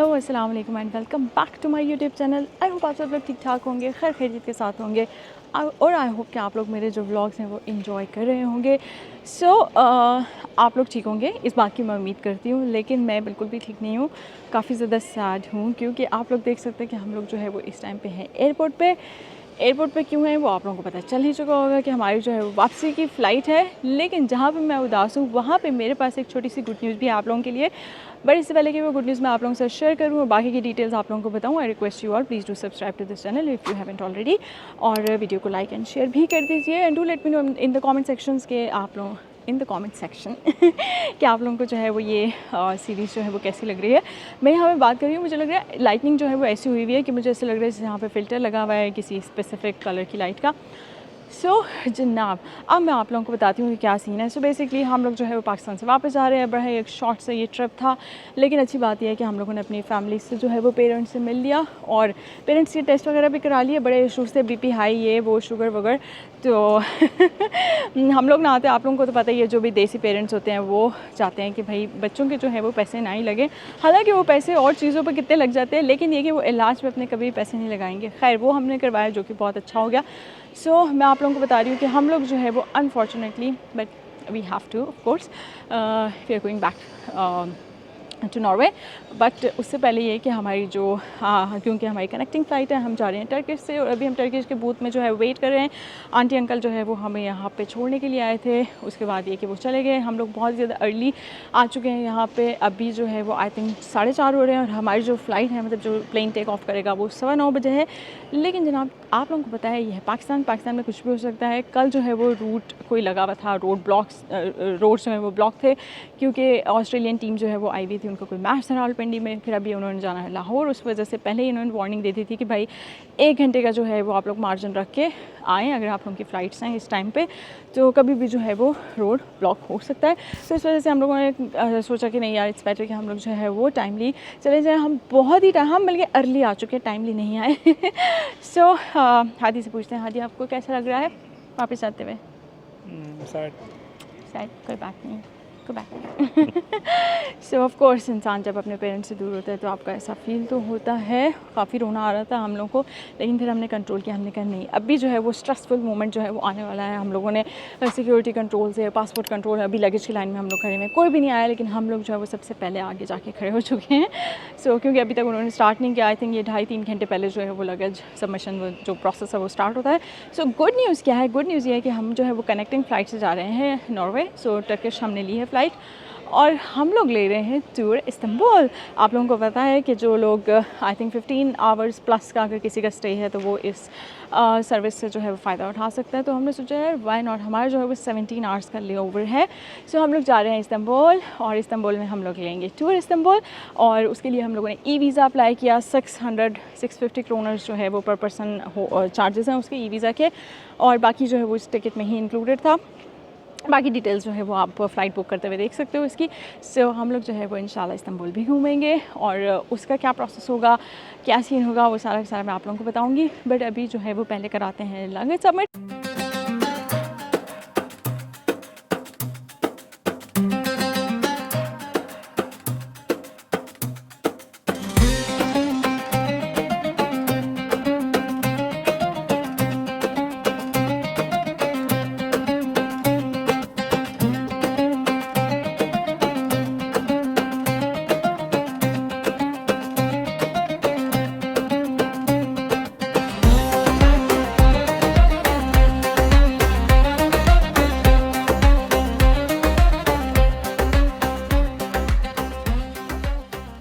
Hello अस्सलाम वालेकुम and welcome back to my YouTube channel. I hope आप सब लोग ठीक ठाक होंगे, खैर खैरियत के साथ होंगे और आई होप कि आप लोग मेरे जो व्लॉग्स हैं वो इन्जॉय कर रहे होंगे। सो आप लोग ठीक होंगे इस बात की मैं उम्मीद करती हूँ, लेकिन मैं बिल्कुल भी ठीक नहीं हूँ। काफ़ी ज़्यादा सैड हूँ क्योंकि आप लोग देख सकते हैं कि हम लोग जो है वो इस टाइम पे हैं एयरपोर्ट पे क्यों है वो आप लोगों को पता चल ही चुका होगा कि हमारी जो है वो वापसी की फ़्लाइट है। लेकिन जहाँ पे मैं उदास हूँ वहाँ पे मेरे पास एक छोटी सी गुड न्यूज़ भी है आप लोगों के लिए। बट इससे पहले कि वो गुड न्यूज़ मैं आप लोगों से शेयर करूँ और बाकी की डिटेल्स आप लोगों को बताऊँ, I request you all please do subscribe to this channel if you haven't already, और वीडियो को लाइक एंड शेयर भी कर दीजिए and do let me know in the comment sections के आप लोग इन द कमेंट सेक्शन कि आप लोगों को जो है वो ये सीरीज़ जो है वो कैसी लग रही है। मैं यहाँ पे बात कर रही हूँ, मुझे लग रहा है लाइटनिंग जो है वो ऐसी हुई हुई है कि मुझे ऐसा लग रहा है जैसे यहाँ पे फ़िल्टर लगा हुआ है किसी स्पेसिफिक कलर की लाइट का। सो जनाब अब मैं आप लोगों को बताती हूँ कि क्या सीन है। सो बेसिकली हम लोग जो है वो पाकिस्तान से वापस आ रहे हैं। बड़ा एक शॉर्ट से ये ट्रिप था, लेकिन अच्छी बात यह है कि हम लोगों ने अपनी फैमिली से जो है वो पेरेंट्स से मिल लिया और पेरेंट्स के टेस्ट वगैरह भी करा लिए। बड़े इशूज़ थे, बीपी हाई, ये वो, शुगर वगैरह। तो हम लोग ना आते, आप लोगों को तो पता ही है, जो भी देसी पेरेंट्स होते हैं वो चाहते हैं कि भाई बच्चों के जो है वो पैसे ना ही लगे। हालांकि वो पैसे और चीज़ों पर कितने लग जाते हैं, लेकिन ये कि वो इलाज पे अपने कभी पैसे नहीं लगाएंगे। खैर वो हमने करवाया जो कि बहुत अच्छा हो गया। सो मैं आप लोगों को बता रही हूँ कि हम लोग जो है वो unfortunately but we have to of course we are going back to Norway. But उससे पहले ये कि हमारी जो क्योंकि हमारी कनेक्टिंग फ़्लाइट है, हम जा रहे हैं टर्किश से और अभी हम टर्किश के बूथ में जो है वेट कर रहे हैं। आंटी अंकल जो है वो हमें यहाँ पे छोड़ने के लिए आए थे, उसके बाद ये कि वो चले गए। हम लोग बहुत ज़्यादा अर्ली आ चुके हैं यहाँ पे। अभी जो है वो आई थिंक 4:30 हो रहे हैं और हमारी जो फ़्लाइट है, मतलब जो प्लेन टेक ऑफ करेगा वो 9:15 बजे है। लेकिन जनाब आप लोगों को पता है ये है पाकिस्तान में कुछ भी हो सकता है। कल जो है वो रूट कोई लगा हुआ था, रोड्स जो है वो ब्लॉक थे क्योंकि ऑस्ट्रेलियन टीम जो है वो आई हुई थी, उनका कोई मैच था रावलपिंडी में। फिर अभी उन्होंने जाना है लाहौर, उस वजह से पहले ही इन्होंने वार्निंग दे दी थी कि भाई 1 घंटे का जो है वो आप लोग मार्जिन रख के आएँ अगर आप लोगों की फ़्लाइट्स हैं इस टाइम पे, तो कभी भी जो है वो रोड ब्लॉक हो सकता है। तो इस वजह से हम लोगों ने सोचा कि नहीं यार इट्स बेटर कि हम लोग जो है वो टाइमली चले जाएँ। हम बहुत ही हम बल्कि अर्ली आ चुके हैं, टाइमली नहीं आए। सो हादी से पूछते हैं, हादी आपको कैसा लग रहा है वापस आते हुए? शायद कोई बात नहीं, कोई बात नहीं। सो ऑफ कोर्स इंसान जब अपने पेरेंट्स से दूर होता है तो आपका ऐसा फील तो होता है। काफ़ी रोना आ रहा था हम लोगों को, लेकिन फिर हमने कंट्रोल किया। हमने कहा नहीं, अभी जो है वो स्ट्रेसफुल मोमेंट जो है वो आने वाला है। हम लोगों ने सिक्योरिटी कंट्रोल से, पासपोर्ट कंट्रोल, अभी लगेज की लाइन में हम लोग खड़े हुए, कोई भी नहीं आया, लेकिन हम लोग जो है वो सबसे पहले आगे जाके खड़े हो चुके हैं। सो क्योंकि अभी तक उन्होंने स्टार्ट नहीं किया, आई थिंक ये 2.5-3 घंटे पहले जो है वो लगेज सबमिशन जो प्रोसेस है वो स्टार्ट होता है। सो गुड न्यूज़ क्या है? गुड न्यूज़ ये है कि हम जो है वो कनेक्टिंग फ़्लाइट से जा रहे हैं नॉर्वे। सो टर्किश हमने ली है फ़्लाइट और हम लोग ले रहे हैं टूर इस्तांबुल। आप लोगों को पता है कि जो लोग आई थिंक 15 आवर्स प्लस का अगर किसी का स्टे है तो वो इस सर्विस से जो है वो फ़ायदा उठा सकता है। तो हमने सोचा है वाई नॉट, हमारा जो है वो 17 आवर्स का ले ओवर है। सो हम लोग जा रहे हैं इस्तांबुल और इस्तांबुल में हम लोग लेंगे टूर इस्तांबुल और उसके लिए हम लोगों ने ई वीज़ा अप्लाई किया। 650 क्रोनर्स जो है वो पर पर्सन चार्जेस हैं उसके ई वीज़ा के, और बाकी जो है वो इस टिकट में ही इंक्लूडेड था। बाकी डिटेल्स जो है वो आप फ़्लाइट बुक करते हुए देख सकते हो इसकी। सो हम लोग जो है वो इंशाल्लाह इस्तांबुल भी घूमेंगे और उसका क्या प्रोसेस होगा, क्या सीन होगा, वो सारा का सारा मैं आप लोगों को बताऊंगी। बट अभी जो है वो पहले कराते हैं लगेज सबमिट।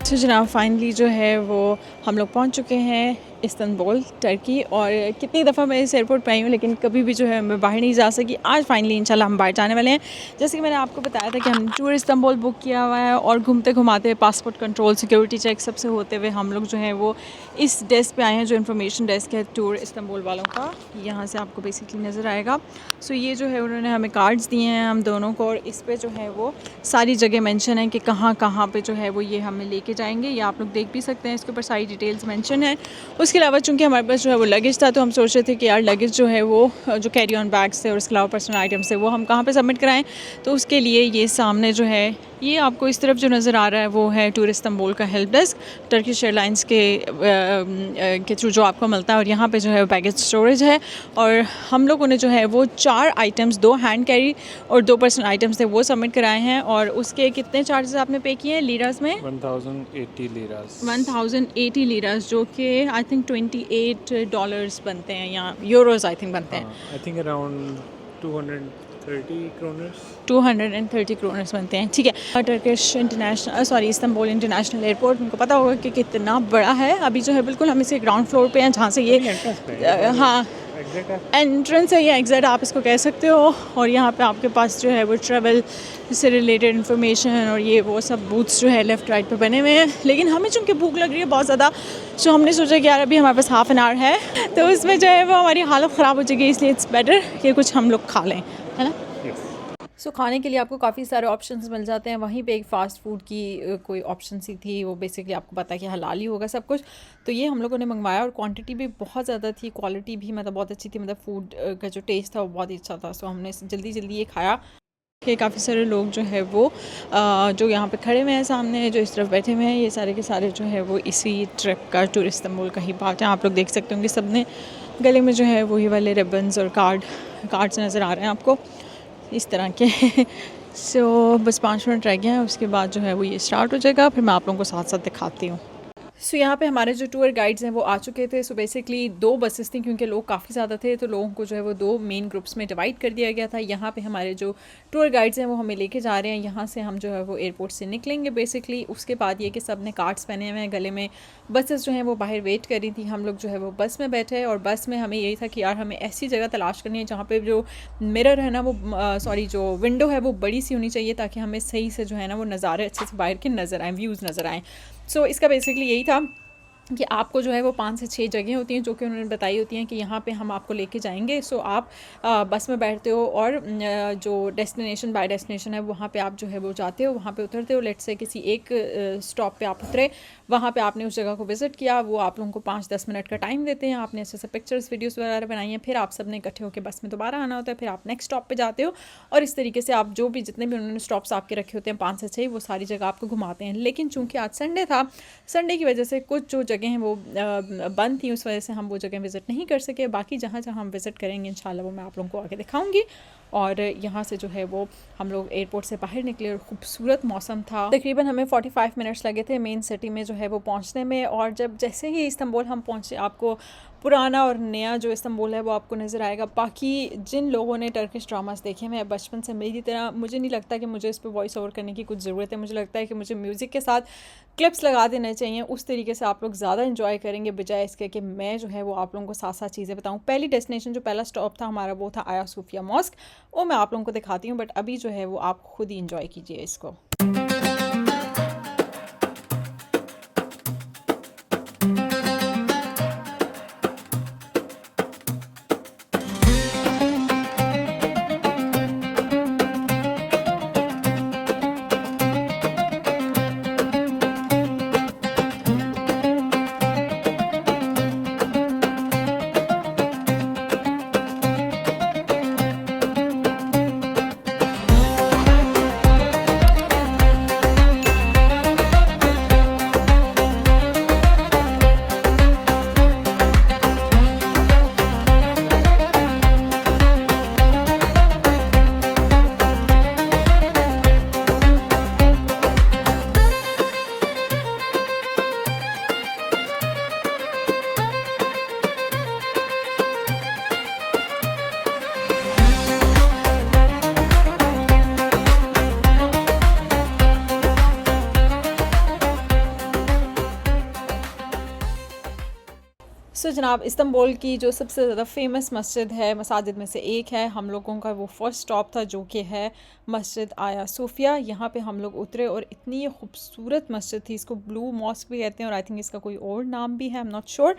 तो जनाब फाइनली जो है वो हम लोग पहुंच चुके हैं इस्तांबुल टर्की। और कितनी दफ़ा मैं इस एयरपोर्ट पे आई हूँ लेकिन कभी भी जो है मैं बाहर नहीं जा सकी। आज फाइनली इंशाल्लाह हम बाहर जाने वाले हैं। जैसे कि मैंने आपको बताया था कि हम टूर इस्तांबुल बुक किया हुआ है और घूमते घुमाते पासपोर्ट कंट्रोल, सिक्योरिटी चेक सबसे होते हुए हम लोग जो है वो इस डेस्क पे आए हैं जो इन्फॉर्मेशन डेस्क है टूर इस्तांबुल वालों का। यहाँ से आपको बेसिकली नज़र आएगा। सो ये जो है उन्होंने हमें कार्ड्स दिए हैं हम दोनों को, और इस पर जो है वो सारी जगह मेंशन है कि कहाँ कहाँ पे जो है वो ये हमें लेके जाएंगे। ये आप लोग देख भी सकते हैं, इसके ऊपर सारी डिटेल्स मेंशन है। उसके अलावा चूँकि हमारे पास जो है वो लगेज था तो हम सोच रहे थे कि यार लगेज जो है वो जो कैरी ऑन बैग्स थे और उसके अलावा पर्सनल आइटम्स थे वो हम कहाँ पे सबमिट कराएं। तो उसके लिए ये सामने जो है ये आपको इस तरफ जो नज़र आ रहा है वो है टूर इस्तांबुल का हेल्प डेस्क, टर्किश एयरलाइंस के थ्रू जो आपको मिलता है। और यहाँ पे जो है बैगेज स्टोरेज है। और हम लोगों ने जो है वो 4 आइटम्स, 2 हैंड कैरी और 2 पर्सनल आइटम्स थे वो सबमिट कराए हैं। और उसके कितने चार्जेस आपने पे किए हैं लीरास में? 1080 लीरास। 1080 लीरास, जो कि आई थिंक $28 बनते हैं, या यूरोज़ आई थिंक बनते हैं। I think around 230 kroners. 230 kroners बनते हैं, ठीक है। टर्किश इस्तांबुल इंटरनेशनल एयरपोर्ट, उनको पता होगा कि कितना बड़ा है। अभी जो है बिल्कुल हम इसके ग्राउंड फ्लोर पे हैं, जहाँ से ये हाँ एंट्रेंस है या एग्ज़िट आप इसको कह सकते हो। और यहाँ पे आपके पास जो है वो ट्रैवल से रिलेटेड इन्फॉर्मेशन और ये वो सब बूथ्स जो है लेफ़्ट राइट पे बने हुए हैं। लेकिन हमें चूँकि भूख लग रही है बहुत ज़्यादा, सो हमने सोचा कि यार अभी हमारे पास हाफ़ एन आवर है, तो उसमें जो है वो हमारी हालत ख़राब हो जाएगी, इसलिए इट्स बेटर कि कुछ हम लोग खा लें, है ना। सो खाने के लिए आपको काफ़ी सारे ऑप्शंस मिल जाते हैं। वहीं पे एक फ़ास्ट फूड की कोई ऑप्शन सी थी, वो बेसिकली आपको पता है कि हलाल ही होगा सब कुछ। तो ये हम लोगों ने मंगवाया और क्वांटिटी भी बहुत ज़्यादा थी, क्वालिटी भी मतलब बहुत अच्छी थी, मतलब फूड का जो टेस्ट था वो बहुत ही अच्छा था। सो हमने जल्दी जल्दी ये खाया कि काफ़ी सारे लोग जो है वो जो यहाँ पे खड़े हुए हैं सामने, जो इस तरफ बैठे हुए हैं, ये सारे के सारे जो है वो इसी ट्रिप का, टूर इस्तांबुल का ही पार्ट है। आप लोग देख सकते होंगे सब ने गले में जो है वही वाले रिबन्स और कार्ड्स नज़र आ रहे हैं आपको इस तरह के। सो बस 5 मिनट रह गए हैं, उसके बाद जो है वो ये स्टार्ट हो जाएगा, फिर मैं आप लोगों को साथ साथ दिखाती हूँ। सो यहाँ पे हमारे जो टूर गाइड्स हैं वो आ चुके थे। सो बेसिकली 2 बसेस थी, क्योंकि लोग काफ़ी ज़्यादा थे तो लोगों को जो है वो 2 मेन ग्रुप्स में डिवाइड कर दिया गया था। यहाँ पे हमारे जो टूर गाइड्स हैं वो हमें लेके जा रहे हैं। यहाँ से हम जो है वो एयरपोर्ट से निकलेंगे बेसिकली। उसके बाद ये कि सब ने कार्ड्स पहने हुए हैं गले में। बसेस जो हैं वो बाहर वेट कर रही थी, हम लोग जो है वो बस में बैठे। और बस में हमें यही था कि यार हमें ऐसी जगह तलाश करनी है जहाँ पर जो मिरर है ना वो जो विंडो है वो बड़ी सी होनी चाहिए, ताकि हमें सही से जो है ना वो नज़ारे अच्छे से बाहर के नज़र आएँ, व्यूज़ नज़र आएँ। सो इसका बेसिकली यही था कि आपको जो है वो 5 से 6 जगह होती हैं जो कि उन्होंने बताई होती हैं कि यहाँ पे हम आपको लेके जाएंगे। सो आप बस में बैठते हो और जो डेस्टिनेशन बाय डेस्टिनेशन है वहाँ पे आप जो है वो जाते हो, वहाँ पे उतरते हो। लेट्स से किसी एक स्टॉप पे आप उतरे, वहाँ पे आपने उस जगह को विज़िट किया, वो आप लोगों को 5-10 मिनट का टाइम देते हैं। आपने अच्छे से पिक्चर्स वीडियोज़ वगैरह बनाई हैं, फिर आप सब ने इकट्ठे होकर बस में दोबारा आना होता है, फिर आप नेक्स्ट स्टॉप पर जाते हो। और इस तरीके से आप जो भी जितने भी उन्होंने स्टॉप्स आपके रखे होते हैं 5 से 6, वो सारी जगह आपको घुमाते हैं। लेकिन चूँकि आज संडे था, संडे की वजह से कुछ जो जगह हैं वो बंद थी, उस वजह से हम वो जगह विज़िट नहीं कर सके। बाकी जहाँ जहाँ हम विज़िट करेंगे इंशाल्लाह वो मैं आप लोगों को आगे दिखाऊंगी। और यहाँ से जो है वो हम लोग एयरपोर्ट से बाहर निकले और खूबसूरत मौसम था। तकरीबन हमें 45 मिनट्स लगे थे मेन सिटी में जो है वो पहुँचने में। और जब जैसे ही इस्तांबुल हम पहुँचे, आपको पुराना और नया जो इस्तांबुल है वो आपको नज़र आएगा। बाकी जिन लोगों ने टर्किश ड्रामास देखे हैं बचपन से मेरी तरह, मुझे नहीं लगता कि मुझे इस पर वॉइस ओवर करने की कुछ ज़रूरत है। मुझे लगता है कि मुझे म्यूज़िक के साथ क्लिप्स लगा देने चाहिए, उस तरीके से आप लोग ज़्यादा इन्जॉय करेंगे, बजाय इसके कि मैं जो है वो आप लोगों को साथ साथ चीज़ें बताऊँ। पहली डेस्टिनेशन जो पहला स्टॉप था हमारा वो था आया सोफिया मॉस्क, वो मैं आप लोगों को दिखाती हूँ। बट अभी जो है वो आप खुद ही इन्जॉय कीजिए इसको। सो जनाब, इस्तांबुल की जो सबसे ज़्यादा फेमस मस्जिद है, मसाजिद में से एक है, हम लोगों का वो फर्स्ट स्टॉप था जो कि है मस्जिद आया सोफिया। यहाँ पे हम लोग उतरे और इतनी खूबसूरत मस्जिद थी, इसको ब्लू मॉस्क भी कहते हैं और आई थिंक इसका कोई और नाम भी है, आई एम नॉट श्योर,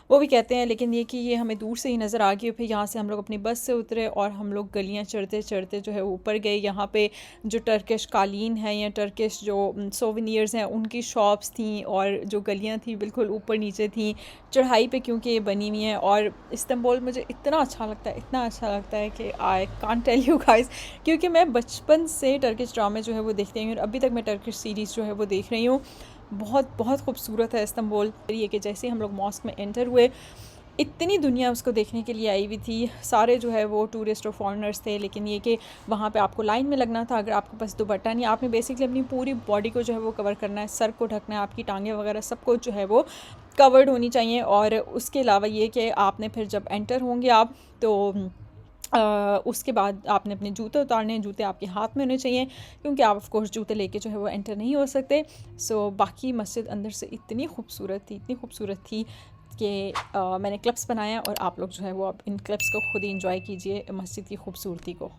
वो भी कहते हैं। लेकिन ये कि ये हमें दूर से ही नज़र आ गई। फिर यहाँ से हम लोग अपनी बस से उतरे और हम लोग गलियाँ चढ़ते चढ़ते जो है ऊपर गए। यहाँ पे जो टर्किश कालीन है या टर्किश जो सोवेनियर्स हैं उनकी शॉप्स थी और जो गलियाँ थी बिल्कुल ऊपर नीचे थी चढ़ाई पे, क्योंकि ये बनी हुई हैं। और इस्तांबुल मुझे इतना अच्छा लगता है कि I can't tell you guys, क्योंकि मैं बचपन से टर्किश ड्रामे जो है वो देखती हूँ और अभी तक मैं टर्किश सीरीज़ जो है वो देख रही हूँ। बहुत बहुत खूबसूरत है इस्तांबुल। ये कि जैसे ही हम लोग मॉस्क में एंटर हुए, इतनी दुनिया उसको देखने के लिए आई हुई थी। सारे जो है वो टूरिस्ट और फॉरेनर्स थे, लेकिन ये कि वहाँ पे आपको लाइन में लगना था। अगर आपके पास दुपट्टा नहीं, आपने बेसिकली अपनी पूरी बॉडी को जो है वो कवर करना है, सर को ढकना है, आपकी टांगें वगैरह सब कुछ जो है वो कवर्ड होनी चाहिए। और उसके अलावा ये कि आपने फिर जब एंटर होंगे आप तो उसके बाद आपने अपने जूते उतारने हैं। जूते आपके हाथ में होने चाहिए, क्योंकि आप ऑफ कोर्स जूते लेके जो है वो एंटर नहीं हो सकते। सो बाकी मस्जिद अंदर से इतनी खूबसूरत थी कि मैंने क्लिप्स बनाया और आप लोग जो है वो अब इन क्लिप्स को खुद ही इंजॉय कीजिए मस्जिद की खूबसूरती को।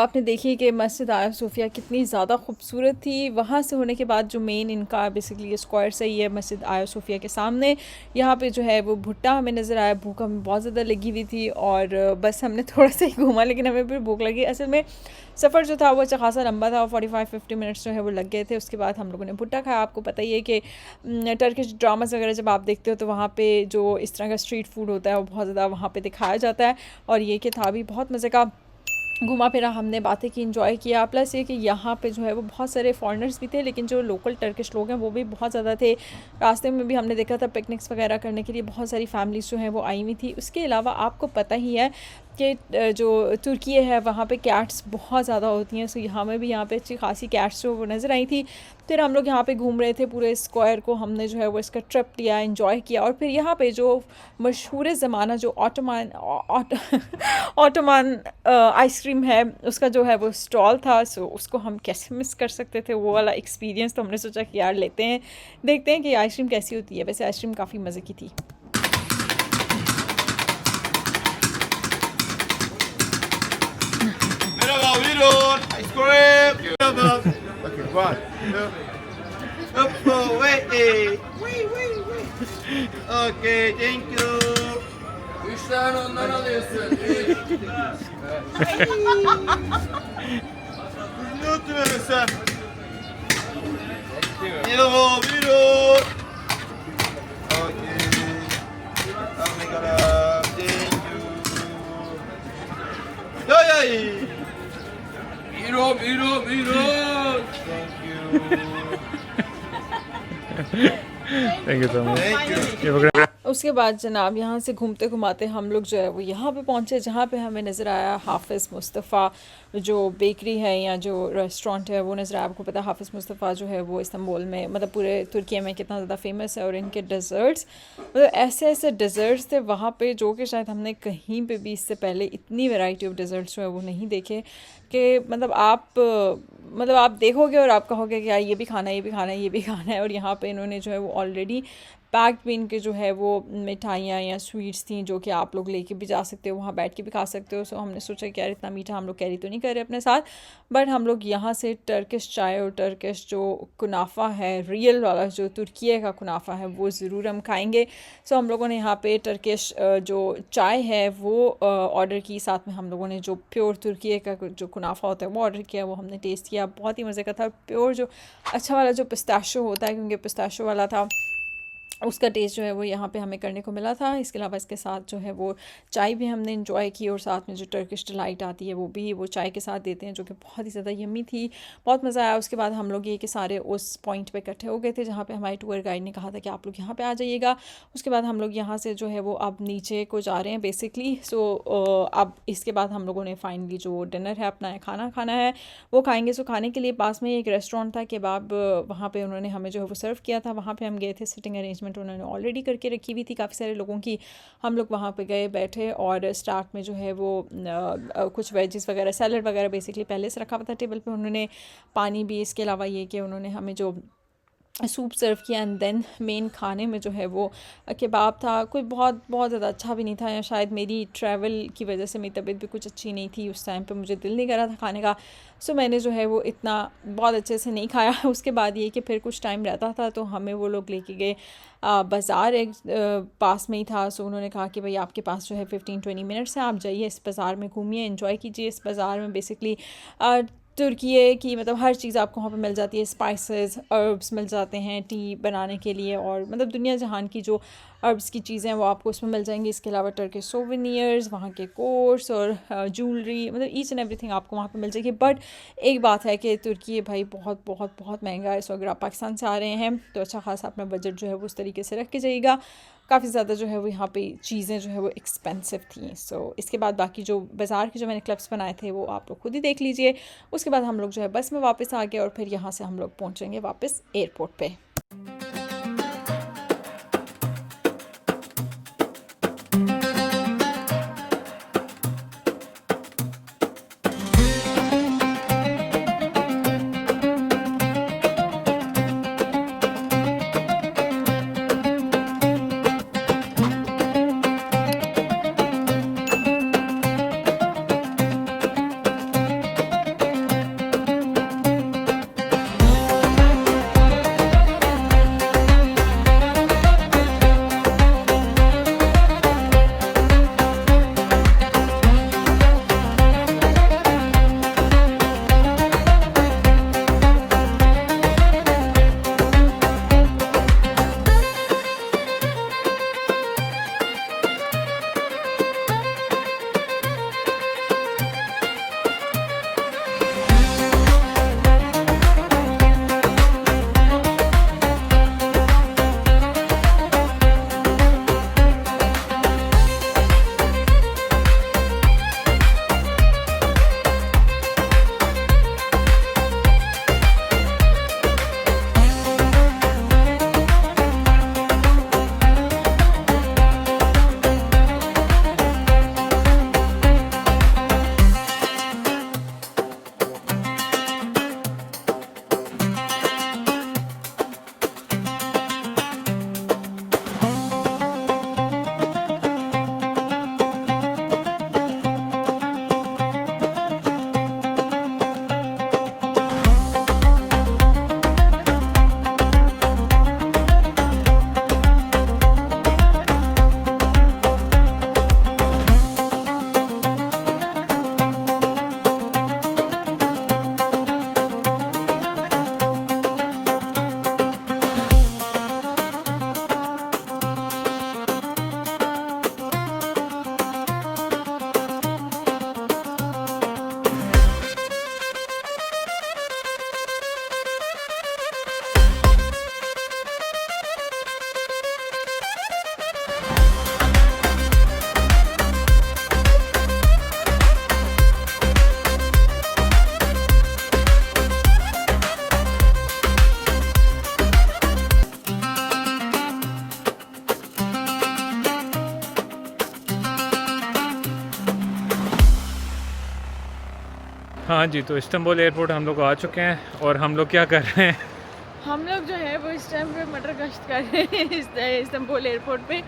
आपने देखी कि मस्जिद आया सोफिया कितनी ज़्यादा खूबसूरत थी। वहाँ से होने के बाद जो मेन इनका बेसिकली स्क्वायर सही है मस्जिद आया सोफिया के सामने, यहाँ पे जो है वो भुट्टा हमें नज़र आया। भूख हमें बहुत ज़्यादा लगी हुई थी और बस हमने थोड़ा सा ही घूमा, लेकिन हमें फिर भूख लगी। असल में सफ़र जो था वो अच्छा खासा लंबा था, 45-50 मिनट्स जो है वो लग गए थे। उसके बाद हम लोगों ने भुट्टा खाया। आपको पता ही है कि टर्किश ड्रामास वगैरह जब आप देखते हो तो वहाँ पे जो इस तरह का स्ट्रीट फूड होता है वो बहुत ज़्यादा वहाँ पे दिखाया जाता है। और ये कि था भी बहुत मज़े का, घूमा फिरा हमने, बातें की, एंजॉय किया। प्लस ये कि यहाँ पे जो है वो बहुत सारे फॉरेनर्स भी थे, लेकिन जो लोकल टर्किश लोग हैं वो भी बहुत ज़्यादा थे। रास्ते में भी हमने देखा था पिकनिक्स वगैरह करने के लिए बहुत सारी फैमिलीज़ जो हैं वो आई हुई थी। उसके अलावा आपको पता ही है कि जो तुर्की है वहाँ पे कैट्स बहुत ज़्यादा होती हैं। सो यहाँ में भी यहाँ पे अच्छी खासी कैट्स जो वो नज़र आई थी। फिर हम लोग यहाँ पे घूम रहे थे पूरे स्क्वायर को, हमने जो है वो इसका ट्रिप लिया, एंजॉय किया। और फिर यहाँ पे जो मशहूर ज़माना जो ऑटोमान आइसक्रीम है उसका जो है वो स्टॉल था। सो उसको हम कैसे मिस कर सकते थे, वो वाला एक्सपीरियंस। तो हमने सोचा कि यार लेते हैं, देखते हैं कि आइसक्रीम कैसी होती है। वैसे आइसक्रीम काफ़ी मज़े की थी। Okay, 1, 2. Wait. Okay, thank you. 3 tane ondan alıyorsun. 3. Ne oturuyorsun sen? Buyurun. Okay. Oh my God, thank you. Yay! Biro. Thank you. Thank you so much. Thank you. ये पकड़े। उसके बाद जनाब यहाँ से घूमते घुमाते हम लोग जो है वो यहाँ पे पहुँचे, जहाँ पे हमें नज़र आया हाफिज़ मुस्तफ़ा जो बेकरी है या जो रेस्टोरेंट है वो नज़र आया। आपको पता है हाफिज़ मुस्तफ़ा जो है वो इस्तांबुल में मतलब पूरे तुर्की में कितना ज़्यादा फेमस है, और इनके डेज़र्ट्स मतलब ऐसे ऐसे डेज़र्ट्स थे वहाँ पे जो कि शायद हमने कहीं पे भी इससे पहले इतनी वैरायटी ऑफ डेज़र्ट्स जो है वो नहीं देखे कि मतलब आप देखोगे और आप कहोगे कि यार ये भी खाना है, ये भी खाना है, ये भी खाना है। और यहाँ पे इन्होंने जो है वो ऑलरेडी पैक्ड भी इनके जो है वो मिठाइयाँ या स्वीट्स थी जो कि आप लोग लेके भी जा सकते हो, वहाँ बैठ के भी खा सकते हो। सो हमने सोचा कि यार इतना मीठा हम लोग कैरी तो नहीं कर रहे अपने साथ, बट हम लोग यहाँ से टर्किश चाय और टर्किश जो कुनाफा है रियल वाला जो तुर्की का कुनाफा है वो ज़रूर हम खाएंगे। सो हम लोगों ने यहाँ पे टर्किश जो चाय है वो ऑर्डर की, साथ में हम लोगों ने जो प्योर तुर्की का जो कुनाफा होता है वो ऑर्डर किया, वो हमने टेस्ट किया, बहुत ही मज़े का था। प्योर जो अच्छा वाला जो पिस्ताशो होता है, क्योंकि पिस्ताशो वाला था, उसका टेस्ट जो है वो यहाँ पे हमें करने को मिला था। इसके अलावा इसके साथ जो है वो चाय भी हमने इंजॉय की, और साथ में जो टर्किश डिलाइट आती है वो भी वो चाय के साथ देते हैं जो कि बहुत ही ज़्यादा यम्मी थी, बहुत मज़ा आया। उसके बाद हम लोग ये कि सारे उस पॉइंट पे इकट्ठे हो गए थे जहाँ पे हमारे टूर गाइड ने कहा था कि आप लोग यहाँ पे आ जाइएगा। उसके बाद हम लोग यहाँ से जो है वो अब नीचे को जा रहे हैं बेसिकली। सो अब इसके बाद हम लोगों ने फाइनली जो डिनर है अपना खाना खाना है वो खाएँगे। सो खाने के लिए पास में एक रेस्टोरेंट था केबाब, वहाँ पर उन्होंने हमें जो है वो सर्व किया था। वहाँ पर हम गए थे, सिटिंग अरेंजमेंट उन्होंने ऑलरेडी करके रखी हुई थी काफ़ी सारे लोगों की। हम लोग वहाँ पे गए, बैठे, और स्टार्ट में जो है वो कुछ वेजेस वगैरह सैलड वगैरह बेसिकली पहले से रखा हुआ था टेबल पे। उन्होंने पानी भी, इसके अलावा ये कि उन्होंने हमें जो सूप सर्व किया, एंड देन मेन खाने में जो है वो केबाब था। कोई बहुत बहुत ज़्यादा अच्छा भी नहीं था, या शायद मेरी ट्रैवल की वजह से मेरी तबीयत भी कुछ अच्छी नहीं थी उस टाइम पे, मुझे दिल नहीं कर रहा था खाने का। सो मैंने जो है वो इतना बहुत अच्छे से नहीं खाया। उसके बाद ये कि फिर कुछ टाइम रहता था तो हमें वो लोग लेके गए बाज़ार, एक पास में ही था। सो उन्होंने कहा कि भाई आपके पास जो है 15-20 मिनट्स है, आप जाइए इस बाज़ार में, घूमिए, एंजॉय कीजिए। इस बाज़ार में बेसिकली तुर्की की मतलब हर चीज़ आपको वहाँ पे मिल जाती है, स्पाइसेस, हर्ब्स मिल जाते हैं टी बनाने के लिए, और मतलब दुनिया जहान की जो हर्ब्स की चीज़ें हैं वो आपको उसमें मिल जाएंगी। इसके अलावा टर्किश सोवेनियर्स, वहाँ के कोर्स और ज्वेलरी, मतलब ईच एंड एवरीथिंग आपको वहाँ पे मिल जाएगी। बट एक बात है कि तुर्की भाई बहुत बहुत बहुत महंगा है। सो अगर आप पाकिस्तान से आ रहे हैं तो अच्छा खासा अपना बजट जो है वो उस तरीके से रख के जाइएगा। काफ़ी ज़्यादा जो है वो यहाँ पे चीज़ें जो है वो एक्सपेंसिव थी। सो इसके बाद बाकी जो बाज़ार के जो मैंने क्लिप्स बनाए थे वो आप लोग खुद ही देख लीजिए। उसके बाद हम लोग जो है बस में वापस आ गए, और फिर यहाँ से हम लोग पहुँचेंगे वापस एयरपोर्ट पे। हाँ जी, तो इस्तांबुल एयरपोर्ट हम लोग आ चुके हैं और हम लोग क्या कर रहे हैं? हम लोग जो है वो इस टाइम पे मटर गश्त कर रहे हैं इस्तांबुल एयरपोर्ट पे,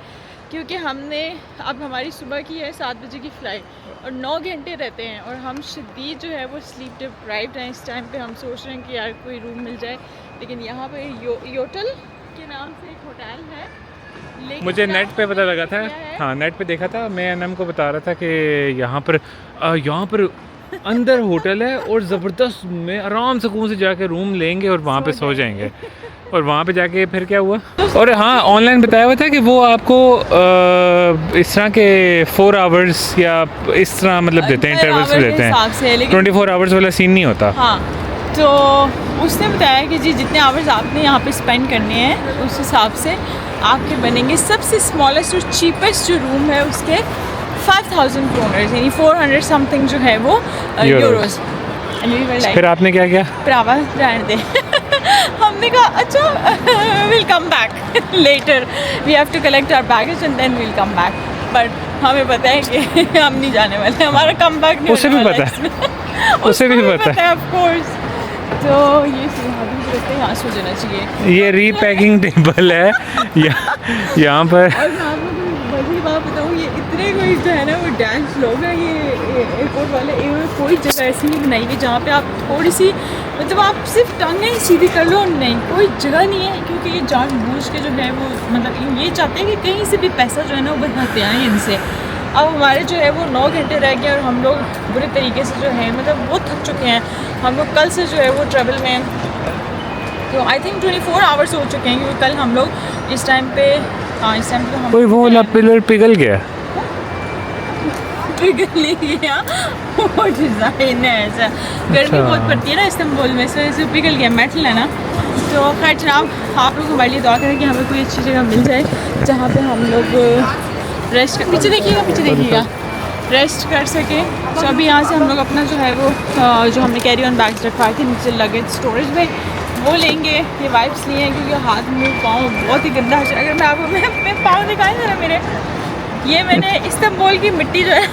क्योंकि हमने अब हमारी सुबह की है 7 बजे की फ़्लाइट और 9 घंटे रहते हैं और हम शदीद जो है वो स्लीप डिप्राइव्ड हैं इस टाइम पे। हम सोच रहे हैं कि यार कोई रूम मिल जाए, लेकिन यहाँ पे योटल के नाम से एक होटल है। लेकिन मुझे नेट पे पता लगा था, क्या है? हाँ नेट पे देखा था, मैं एनएम को बता रहा था कि यहाँ पर अंदर होटल है और ज़बरदस्त में आराम सुकून से जाके रूम लेंगे और वहाँ पे सो जाएंगे। और वहाँ पे जाके फिर क्या हुआ? और हाँ, ऑनलाइन बताया हुआ था कि वो आपको इस तरह के 4 आवर्स या इस तरह मतलब देते हैं, इंटरवल्स में देते हैं, 24 आवर्स वाला सीन नहीं होता। हाँ, तो उसने बताया कि जी जितने आवर्स आपने यहाँ पे स्पेंड करने हैं उस हिसाब से आपके बनेंगे। सबसे स्मॉलेस्ट और चीपेस्ट जो रूम है उसके 5000 क्रोनर्स यानी 400 समथिंग जो है वो यूरोस। फिर आपने क्या किया? प्रावा रहने दे हमने कहा अच्छा will come back later, we have to collect our baggage and then will come back. But हमें पता है कि हम नहीं जाने वाले, हमारा कम बैक नहीं उसे भी पता है, उसे भी पता है ऑफ कोर्स। तो ये यहाँ सो जाना चाहिए। ये रीपैकिंग टेबल है यहाँ पर। और मैं आपको बड़ी बात बताऊँ, ये इतने कोई जो है ना वो डांस लोग हैं ये एयरपोर्ट वाले, इन्होंने कोई जगह ऐसी नहीं बनाई हुई जहाँ पे आप थोड़ी सी मतलब आप सिर्फ टांगें सीधी कर लो, नहीं कोई जगह नहीं है, क्योंकि ये जानबूझ के जो है वो मतलब ये चाहते हैं कि कहीं से भी पैसा जो है ना वो बनाते आए इनसे। अब हमारे जो है वो 9 घंटे रह गए और हम लोग बुरे तरीके से जो है मतलब वो थक चुके हैं। हम लोग कल से जो है वो ट्रैवल में, तो आई थिंक 24 आवर्स हो चुके हैं, क्योंकि कल हम लोग इस टाइम पे, हाँ इस टाइम पे हम कोई वो वाला पिलर पिघल गया, पिघल नहीं गया, वो डिज़ाइन है ऐसा। गर्मी बहुत पड़ती है ना इस्तांबुल में, इस वजह से पिघल गया, मेटल है ना। तो खैर जनाब, आप लोग हमारे लिए दुआ करें कि हमें कोई अच्छी जगह मिल जाए जहाँ पे हम लोग रेस्ट कर, पीछे देखिएगा रेस्ट कर सके। तो अभी यहाँ से हम लोग अपना जो है वो जो हमने कैरी ऑन बैग्स रखवाए थे नीचे लगेज स्टोरेज में वो लेंगे। ये वाइप्स लिए हैं क्योंकि हाथ मुँह पाँव बहुत ही गंदा है। अगर मैं आपको मैं पाँव दिखाएँ ज़रा मेरे, ये मैंने इस्तांबुल की मिट्टी जो है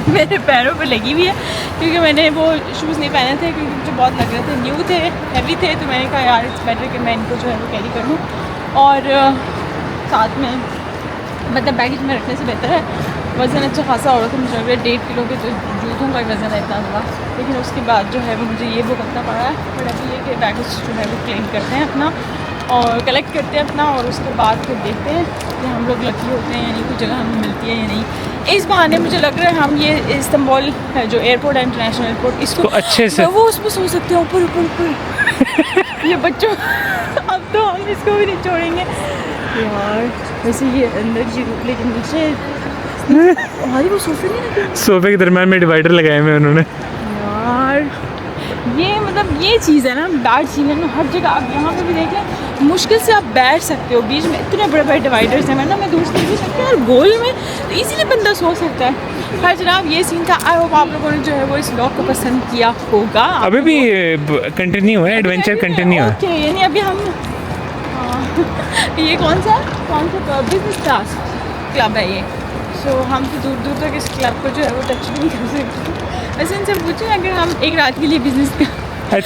मेरे पैरों पे लगी हुई है, क्योंकि मैंने वो शूज़ नहीं पहने थे क्योंकि मुझे बहुत लग रहे थे, न्यू थे, हैवी थे। तो मैंने कहा यार इट्स बेटर कि मैं इनको जो है वो कैरी कर लूँ, और साथ में मतलब बैगेज में रखने से बेहतर है। वज़न अच्छा खासा हो रहा था, मुझे लग रहा है 1.5 किलो के जो जूतों का वज़न है इतना हुआ, लेकिन उसके बाद जो है वो मुझे ये भुगतना पड़ा है। बट अभी ये कि बैगेज जो है वो क्लेम करते हैं अपना और कलेक्ट करते हैं अपना, और उसके बाद फिर देखते हैं कि हम लोग लकी होते हैं यानी कोई जगह हमें मिलती है या नहीं। इस बहाने मुझे लग रहा है हम ये इस्तांबुल जो एयरपोर्ट है, इंटरनेशनल एयरपोर्ट, इसको तो अच्छे से तो वो उसमें सो सकते हैं ऊपर ये बच्चों अब तो हम इसको भी नहीं छोड़ेंगे यार। वैसे ये अंदर जी रूप, लेकिन नीचे हमारी वो सोफे नहीं लगे, सोफे के दरम्यान में डिवाइडर लगाए हुए उन्होंने यार। ये मतलब ये चीज़ है ना बैड चीज़ है ना, हर जगह आप यहाँ पे भी देख लें, मुश्किल से आप बैठ सकते हो, बीच में इतने बड़े बड़े डिवाइडर्स हैं, वरना मैं दूर से भी सकती हूँ और गोल में तो इजीली बंदा सो सकता है। खैर जनाब, ये सीन था। आई होप आप लोगों ने जो है वो इस व्लॉग को पसंद किया होगा। अभी भी कंटिन्यू है, एडवेंचर कंटिन्यू है। ओके, यानी अभी हम ये कौन सा बिजनेस क्लास क्लब है ये। सो हम तो दूर दूर तक इस क्लब को जो है वो टच नहीं कर सकते। वैसे इनसे पूछें अगर हम एक रात के लिए बिजनेस आई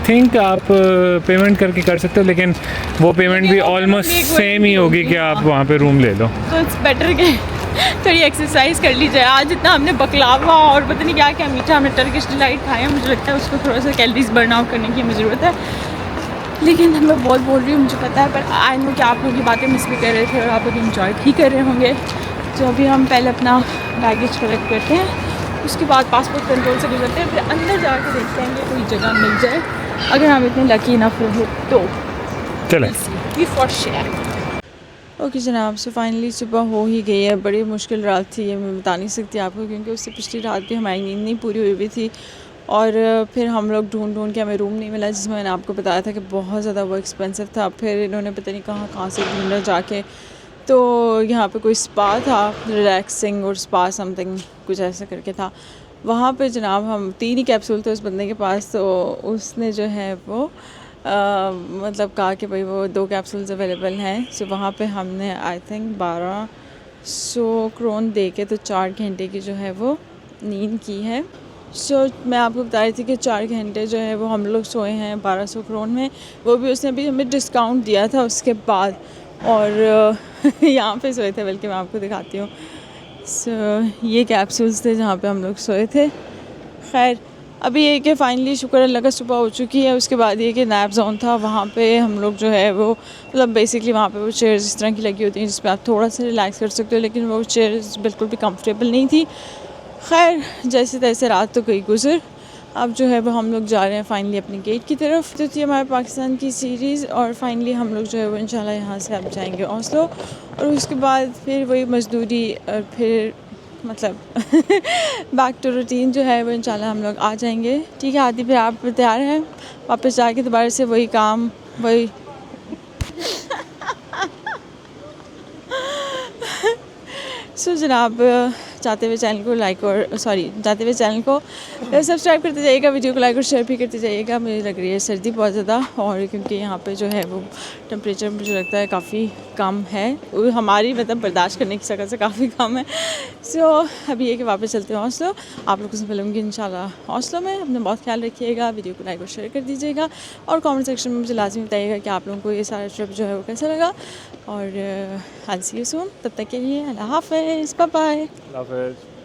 थिंक आप पेमेंट करके कर सकते हो, लेकिन वो पेमेंट भी ऑलमोस्ट सेम ही होगी कि आप वहाँ पे रूम ले लो। तो इट्स बेटर कि थोड़ी एक्सरसाइज कर ली जाए। आज इतना हमने बकलावा और पता नहीं क्या क्या मीठा हमने टर्किश डिलाइट खाया, मुझे लगता है उसको थोड़ा सा कैलोरीज बर्न आउट करने की हमें ज़रूरत है। लेकिन मैं बहुत बोल रही हूँ मुझे पता है, पर आई नो कि आप लोग की बातें मिस भी कर रहे थे और आप लोग इंजॉय भी कर रहे होंगे। तो अभी हम पहले अपना बैगेज कलेक्ट करते हैं, उसके बाद पासपोर्ट कंट्रोल से गुजरते हैं, फिर अंदर जाकर देखते हैं कि कोई जगह मिल जाए अगर हम इतने लकी इनफ रहे तो। चलें फॉर शेयर। ओके जनाब, सो फाइनली सुबह हो ही गई है। बड़ी मुश्किल रात थी ये, मैं बता नहीं सकती आपको, क्योंकि उससे पिछली रात भी हमारी नींद नहीं पूरी हुई थी। और फिर हम लोग ढूंढ के हमें रूम नहीं मिला, जिसमें मैंने आपको बताया था कि बहुत ज़्यादा वो एक्सपेंसिव था। फिर इन्होंने पता नहीं कहाँ से ढूंढा जाके, तो यहाँ पे कोई स्पा था, रिलैक्सिंग और स्पा समथिंग कुछ ऐसा करके था। वहाँ पे जनाब हम 3 ही कैप्सूल थे उस बंदे के पास, तो उसने जो है वो मतलब कहा कि भाई वो 2 कैप्सूल्स अवेलेबल हैं। सो वहाँ पे हमने आई थिंक 1200 क्रोन दे के तो 4 घंटे की जो है वो नींद की है। सो मैं आपको बता रही थी कि 4 घंटे जो है वो हम लोग सोए हैं 1200 करोड़ में, वो भी उसने अभी हमें डिस्काउंट दिया था उसके बाद, और यहाँ पे सोए थे, बल्कि मैं आपको दिखाती हूँ। सो ये कैप्सूल्स थे जहाँ पे हम लोग सोए थे। खैर अभी ये कि फ़ाइनली शुक्र अल्लाह का सुबह हो चुकी है। उसके बाद ये कि नैप जोन था, वहाँ पे हम लोग जो है वो मतलब बेसिकली वहाँ पे वो चेयर्स इस तरह की लगी होती हैं जिस पे आप थोड़ा सा रिलैक्स कर सकते हो, लेकिन वो चेयर्स बिल्कुल भी कंफर्टेबल नहीं थी। खैर जैसे तैसे रात तो गई गुजर। अब जो है वो हम लोग जा रहे हैं फाइनली अपने गेट की तरफ। तो थी हमारे पाकिस्तान की सीरीज़, और फाइनली हम लोग जो है वो इंशाल्लाह यहाँ से अब जाएंगे ओस्लो, और उसके बाद फिर वही मजदूरी, और फिर मतलब बैक टू रूटीन जो है वो इंशाल्लाह हम लोग आ जाएंगे। ठीक है आदि, फिर आप तैयार हैं वापस जाके दोबारा से वही काम वही सो जनाब, चाहते हुए चैनल को लाइक और चाहते हुए चैनल को सब्सक्राइब करते जाइएगा, वीडियो को लाइक और शेयर भी करते जाइएगा। मुझे लग रही है सर्दी बहुत ज़्यादा, और क्योंकि यहाँ पे जो है वो टेम्परेचर मुझे लगता है काफ़ी कम है, वो हमारी मतलब बर्दाश्त करने की शक्ल से काफ़ी कम है। सो अभी ये कि वापस चलते हैं ओस्लो। आप लोगों से मिलूँगी इंशाल्लाह ओस्लो में। अपना बहुत ख्याल रखिएगा, वीडियो को लाइक और शेयर कर दीजिएगा, और कमेंट सेक्शन में मुझे लाजमी बताइएगा कि आप लोगों को ये सारा ट्रिप जो है वो कैसा लगा। और आई सी यू सून, तब तक के लिए अल्लाह हाफ़िज़, बाय बाय। अल्लाह हाफ़िज़।